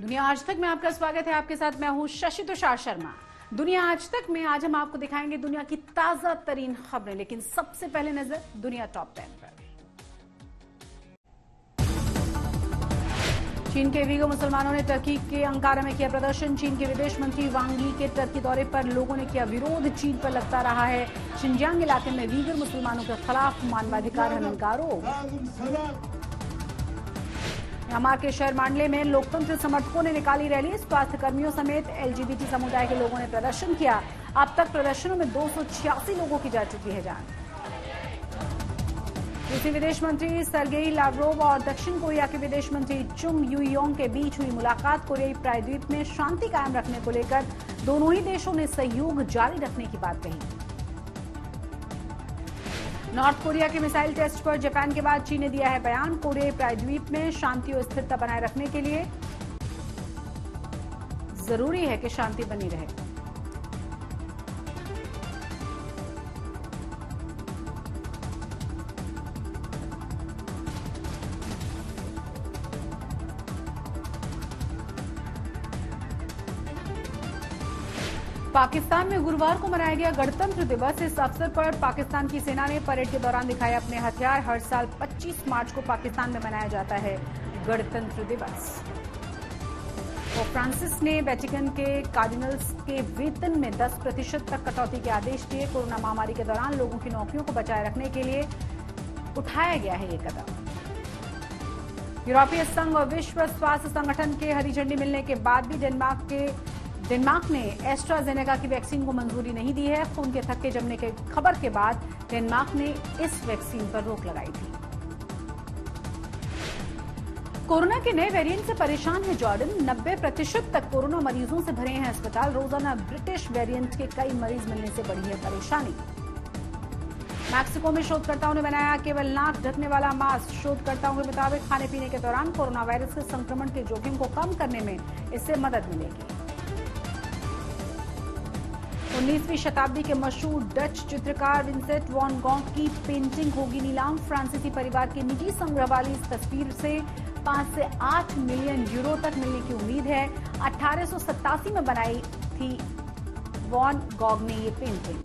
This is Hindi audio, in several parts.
दुनिया आज तक में आपका स्वागत है। आपके साथ मैं हूं शशि तुषार शर्मा। दुनिया आज तक में आज हम आपको दिखाएंगे दुनिया की ताजा तरीन खबरें, लेकिन सबसे पहले नजर दुनिया टॉप 10 पर। चीन के वीगो मुसलमानों ने टर्की के अंकारा में किया प्रदर्शन। चीन के विदेश मंत्री वांग यी के टर्की दौरे पर लोगों ने किया विरोध। चीन पर लगता रहा है शिनजियांग इलाके में वीगर मुसलमानों के खिलाफ मानवाधिकार हनन का आरोप। म्यांमार के शहर मांडले में लोकतंत्र समर्थकों ने निकाली रैली। स्वास्थ्य कर्मियों समेत एलजीबीटी समुदाय के लोगों ने प्रदर्शन किया। अब तक प्रदर्शनों में 286 लोगों की जा चुकी है जान। रूसी विदेश मंत्री सर्गेई लावरोव और दक्षिण कोरिया के विदेश मंत्री चुंग यूयोंग के बीच हुई मुलाकात। कोरियाई प्रायद्वीप में शांति कायम रखने को लेकर दोनों ही देशों ने सहयोग जारी रखने की बात कही। नॉर्थ कोरिया के मिसाइल टेस्ट पर जापान के बाद चीन ने दिया है बयान। कोरियाई प्रायद्वीप में शांति और स्थिरता बनाए रखने के लिए जरूरी है कि शांति बनी रहे। पाकिस्तान में गुरुवार को मनाया गया गणतंत्र दिवस। इस अवसर पर पाकिस्तान की सेना ने परेड के दौरान दिखाए अपने हथियार। हर साल 25 मार्च को पाकिस्तान में मनाया जाता है गणतंत्र दिवस। पोप फ्रांसिस ने वेटिकन के कार्डिनल्स के वेतन में 10% तक कटौती के आदेश दिए। कोरोना महामारी के दौरान लोगों की नौकरियों को बचाए रखने के लिए उठाया गया है ये कदम। यूरोपीय संघ और विश्व स्वास्थ्य संगठन के हरी झंडी मिलने के बाद भी डेनमार्क ने एस्ट्राजेनेका की वैक्सीन को मंजूरी नहीं दी है। खून के थक्के जमने के खबर के बाद डेनमार्क ने इस वैक्सीन पर रोक लगाई थी। कोरोना के नए वेरिएंट से परेशान है जॉर्डन। 90% तक कोरोना मरीजों से भरे हैं अस्पताल। रोजाना ब्रिटिश वेरिएंट के कई मरीज मिलने से बढ़ी है परेशानी। मैक्सिको में शोधकर्ताओं ने बनाया केवल नाक ढकने वाला मास्क। शोधकर्ताओं के मुताबिक खाने पीने के दौरान कोरोना वायरस के संक्रमण के जोखिम को कम करने में इससे मदद मिलेगी। 19वीं शताब्दी के मशहूर डच चित्रकार विंसेंट वैन गॉग की पेंटिंग होगी नीलाम। फ्रांसीसी परिवार के निजी संग्रह वाली इस तस्वीर से 5 से 8 मिलियन यूरो तक मिलने की उम्मीद है। 1887 में बनाई थी वैन गॉग ने ये पेंटिंग।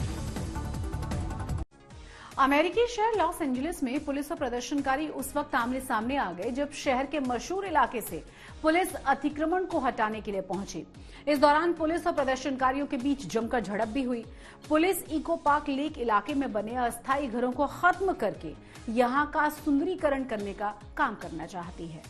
अमेरिकी शहर लॉस एंजलिस में पुलिस और प्रदर्शनकारी उस वक्त आमने सामने आ गए जब शहर के मशहूर इलाके से पुलिस अतिक्रमण को हटाने के लिए पहुंची। इस दौरान पुलिस और प्रदर्शनकारियों के बीच जमकर झड़प भी हुई। पुलिस इको पार्क लेक इलाके में बने अस्थायी घरों को खत्म करके यहां का सुंदरीकरण करने का काम करना चाहती है।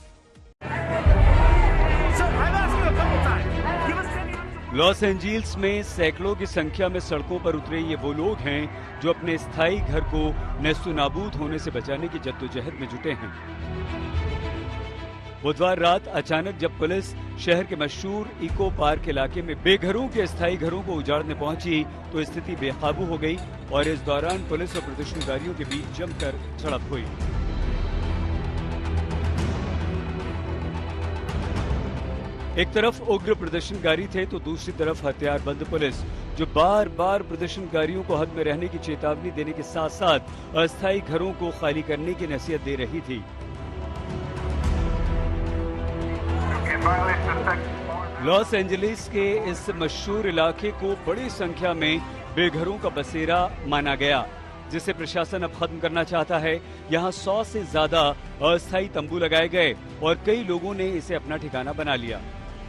लॉस एंजल्स में सैकड़ों की संख्या में सड़कों पर उतरे ये वो लोग हैं जो अपने स्थायी घर को नेस्तनाबूद होने से बचाने की जद्दोजहद में जुटे हैं। बुधवार रात अचानक जब पुलिस शहर के मशहूर इको पार्क इलाके में बेघरों के स्थायी घरों को उजाड़ने पहुंची तो स्थिति बेकाबू हो गई और इस दौरान पुलिस और प्रदर्शनकारियों के बीच जमकर झड़प हुई। एक तरफ उग्र प्रदर्शनकारी थे तो दूसरी तरफ हथियारबंद पुलिस जो बार बार प्रदर्शनकारियों को हद में रहने की चेतावनी देने के साथ साथ अस्थायी घरों को खाली करने की नसीहत दे रही थी। लॉस एंजलिस के इस मशहूर इलाके को बड़ी संख्या में बेघरों का बसेरा माना गया जिसे प्रशासन अब खत्म करना चाहता है। यहाँ 100 से ज्यादा अस्थायी तंबू लगाए गए और कई लोगों ने इसे अपना ठिकाना बना लिया।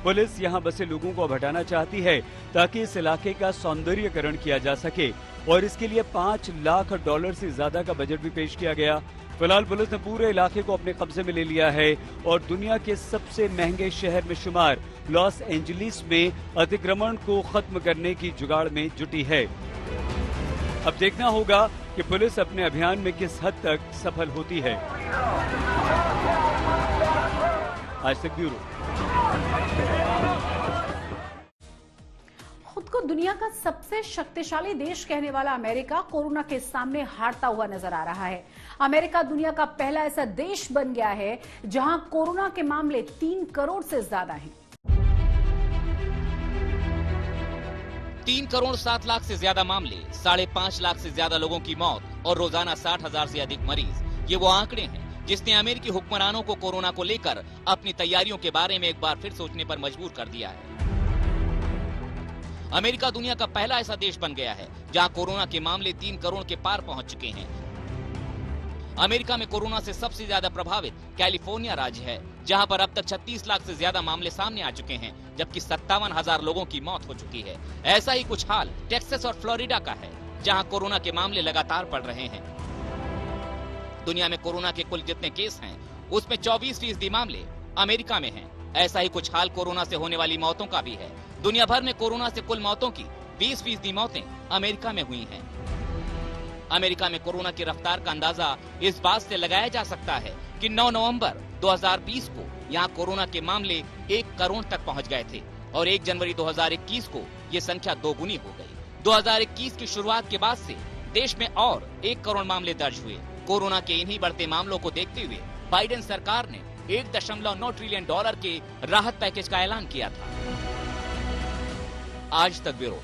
पुलिस यहाँ बसे लोगों को अब हटाना चाहती है ताकि इस इलाके का सौंदर्यीकरण किया जा सके और इसके लिए $5 लाख से ज्यादा का बजट भी पेश किया गया। फिलहाल पुलिस ने पूरे इलाके को अपने कब्जे में ले लिया है और दुनिया के सबसे महंगे शहर में शुमार लॉस एंजलिस में अतिक्रमण को खत्म करने की जुगाड़ में जुटी है। अब देखना होगा कि पुलिस अपने अभियान में किस हद तक सफल होती है। आज तक ब्यूरो। खुद को दुनिया का सबसे शक्तिशाली देश कहने वाला अमेरिका कोरोना के सामने हारता हुआ नजर आ रहा है। अमेरिका दुनिया का पहला ऐसा देश बन गया है जहां कोरोना के मामले 3 करोड़ से ज्यादा हैं। 3 करोड़ 7 लाख से ज्यादा मामले, 5.5 लाख से ज्यादा लोगों की मौत और रोजाना 60,000 से अधिक मरीज, ये वो आंकड़े हैं जिसने अमेरिकी हुक्मरानों को कोरोना को लेकर अपनी तैयारियों के बारे में एक बार फिर सोचने पर मजबूर कर दिया है। अमेरिका दुनिया का पहला ऐसा देश बन गया है जहां कोरोना के मामले 3 करोड़ के पार पहुंच चुके हैं। अमेरिका में कोरोना से सबसे ज्यादा प्रभावित कैलिफोर्निया राज्य है, जहां पर अब तक 36 लाख से ज्यादा मामले सामने आ चुके हैं, जबकि 57,000 लोगों की मौत हो चुकी है। ऐसा ही कुछ हाल टेक्सास और फ्लोरिडा का है, जहां कोरोना के मामले लगातार बढ़ रहे हैं। दुनिया में कोरोना के कुल जितने केस हैं, उसमें 24% मामले अमेरिका में हैं। ऐसा ही कुछ हाल कोरोना से होने वाली मौतों का भी है। दुनिया भर में कोरोना से कुल मौतों की 20% मौतें अमेरिका में हुई हैं। अमेरिका में कोरोना की रफ्तार का अंदाजा इस बात से लगाया जा सकता है कि 9 नवंबर 2020 को यहाँ कोरोना के मामले 1 करोड़ तक पहुँच गए थे और 1 जनवरी 2021 को ये संख्या दोगुनी हो गई। 2021 की शुरुआत के बाद से देश में और 1 करोड़ मामले दर्ज हुए। कोरोना के इन्हीं बढ़ते मामलों को देखते हुए बाइडेन सरकार ने $1.9 ट्रिलियन के राहत पैकेज का ऐलान किया था। आज तक ब्यूरो।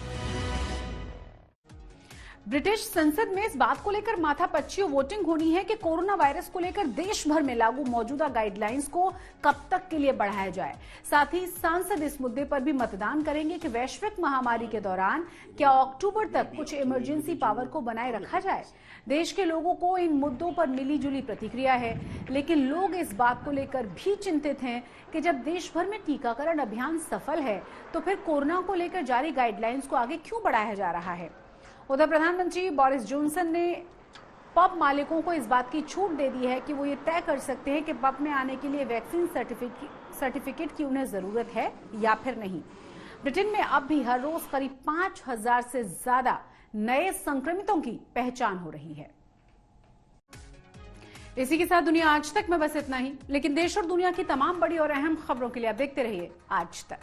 ब्रिटिश संसद में इस बात को लेकर माथापच्ची वोटिंग होनी है कि कोरोना वायरस को लेकर देश भर में लागू मौजूदा गाइडलाइंस को कब तक के लिए बढ़ाया जाए। साथ ही सांसद इस मुद्दे पर भी मतदान करेंगे कि वैश्विक महामारी के दौरान क्या अक्टूबर तक कुछ इमरजेंसी पावर को बनाए रखा जाए। देश के लोगों को इन मुद्दों पर मिलीजुली प्रतिक्रिया है, लेकिन लोग इस बात को लेकर भी चिंतित हैं कि जब देश भर में टीकाकरण अभियान सफल है तो फिर कोरोना को लेकर जारी गाइडलाइंस को आगे क्यों बढ़ाया जा रहा है। उधर प्रधानमंत्री बोरिस जॉनसन ने पब मालिकों को इस बात की छूट दे दी है कि वो ये तय कर सकते हैं कि पब में आने के लिए वैक्सीन सर्टिफिकेट की उन्हें जरूरत है या फिर नहीं। ब्रिटेन में अब भी हर रोज करीब 5,000 से ज्यादा नए संक्रमितों की पहचान हो रही है। इसी के साथ दुनिया आज तक में बस इतना ही, लेकिन देश और दुनिया की तमाम बड़ी और अहम खबरों के लिए आप देखते रहिए आज तक।